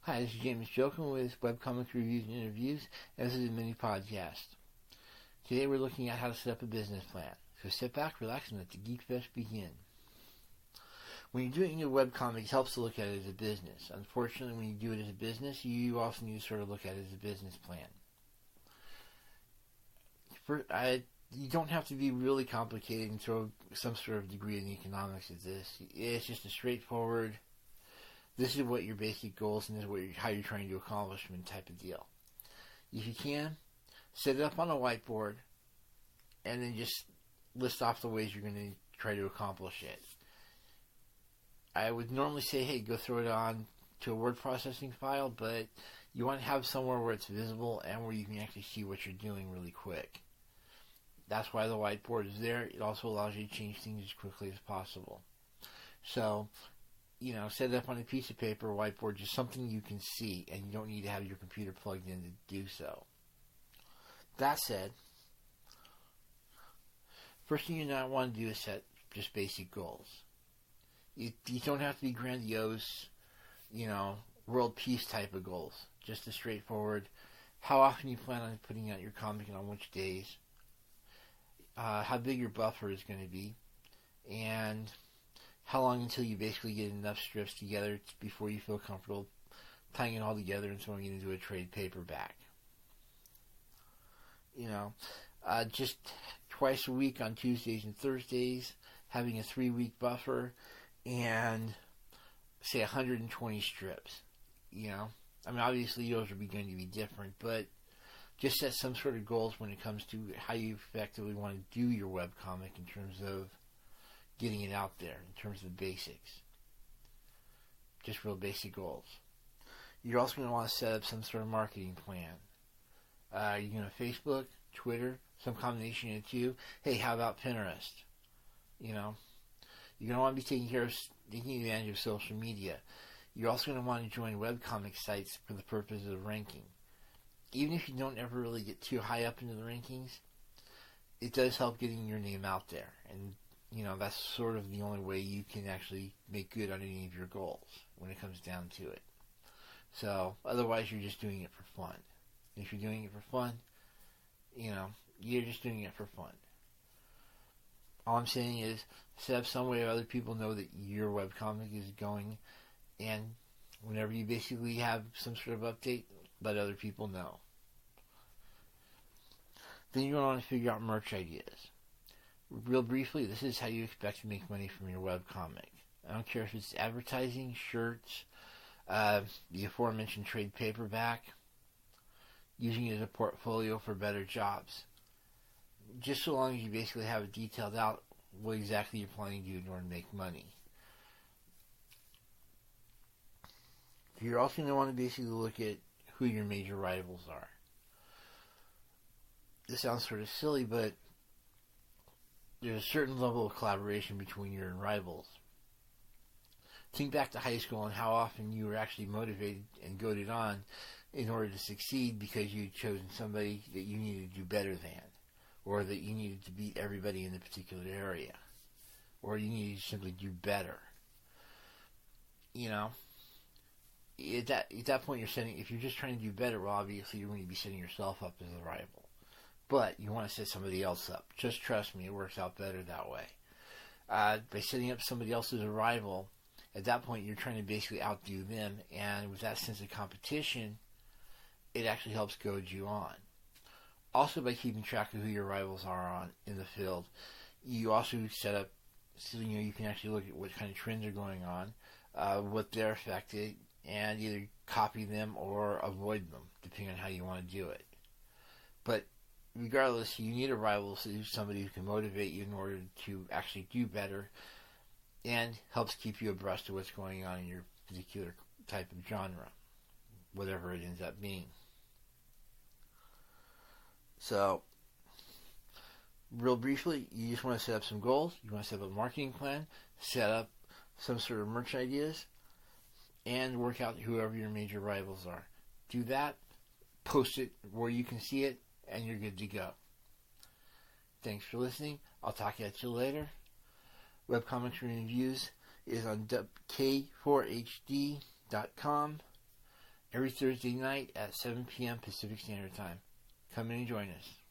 Hi, this is James Jokum with Webcomics Reviews and Interviews, and this is a mini podcast. Today we're looking at how to set up a business plan. So sit back, relax, and let the Geek Fest begin. When you're doing a webcomic, it helps to look at it as a business. Unfortunately, when you do it as a business, you also need to sort of look at it as a business plan. You don't have to be really complicated and throw some sort of degree in economics at this. It's just a straightforward, this is what your basic goals and this is how you're trying to accomplish them type of deal. If you can, set it up on a whiteboard and then just list off the ways you're going to try to accomplish it. I would normally say, hey, go throw it on to a word processing file, but you want to have somewhere where it's visible and where you can actually see what you're doing really quick. That's why the whiteboard is there. It also allows you to change things as quickly as possible. So, set it up on a piece of paper, whiteboard, just something you can see, and you don't need to have your computer plugged in to do so. That said, first thing you not want to do is set just basic goals. You don't have to be grandiose, world peace type of goals. Just a straightforward, how often you plan on putting out your comic and on which days, how big your buffer is going to be, and how long until you basically get enough strips together before you feel comfortable tying it all together and throwing it into a trade paperback. Just twice a week on Tuesdays and Thursdays, having a 3-week buffer, and say 120 strips. Obviously those are going to be different, but just set some sort of goals when it comes to how you effectively want to do your webcomic in terms of getting it out there, in terms of the basics. Just real basic goals. You're also going to want to set up some sort of marketing plan. You're going to Facebook, Twitter, some combination of the two. Hey, how about Pinterest? You're going to want to be taking advantage of social media. You're also going to want to join webcomic sites for the purpose of ranking. Even if you don't ever really get too high up into the rankings, it does help getting your name out there. And, that's sort of the only way you can actually make good on any of your goals when it comes down to it. So, otherwise you're just doing it for fun. If you're doing it for fun, you're just doing it for fun. All I'm saying is, set up some way or other people know that your webcomic is going, and whenever you basically have some sort of update, let other people know. Then you're going to want to figure out merch ideas. Real briefly, this is how you expect to make money from your webcomic. I don't care if it's advertising, shirts, the aforementioned trade paperback, using it as a portfolio for better jobs. Just so long as you basically have it detailed out what exactly you're planning to do in order to make money. You're also going to want to basically look at who your major rivals are. This sounds sort of silly, but there's a certain level of collaboration between your rivals. Think back to high school and how often you were actually motivated and goaded on in order to succeed because you'd chosen somebody that you needed to do better than, or that you needed to beat everybody in the particular area, or you needed to simply do better. At that point if you're just trying to do better, well, obviously you're going to be setting yourself up as a rival. But you want to set somebody else up. Just trust me, it works out better that way. By setting up somebody else as a rival, at that point you're trying to basically outdo them, and with that sense of competition, it actually helps goad you on. Also, by keeping track of who your rivals are in the field, you also set up so you can actually look at what kind of trends are going on, what they're affected, and either copy them or avoid them, depending on how you want to do it. But regardless, you need a rival, so somebody who can motivate you in order to actually do better and helps keep you abreast of what's going on in your particular type of genre, whatever it ends up being. So, real briefly, you just want to set up some goals, you want to set up a marketing plan, set up some sort of merch ideas, and work out whoever your major rivals are. Do that, post it where you can see it, and you're good to go. Thanks for listening. I'll talk at you later. Webcomics Reviews is on K4HD.com. every Thursday night at 7 p.m. Pacific Standard Time. Come in and join us.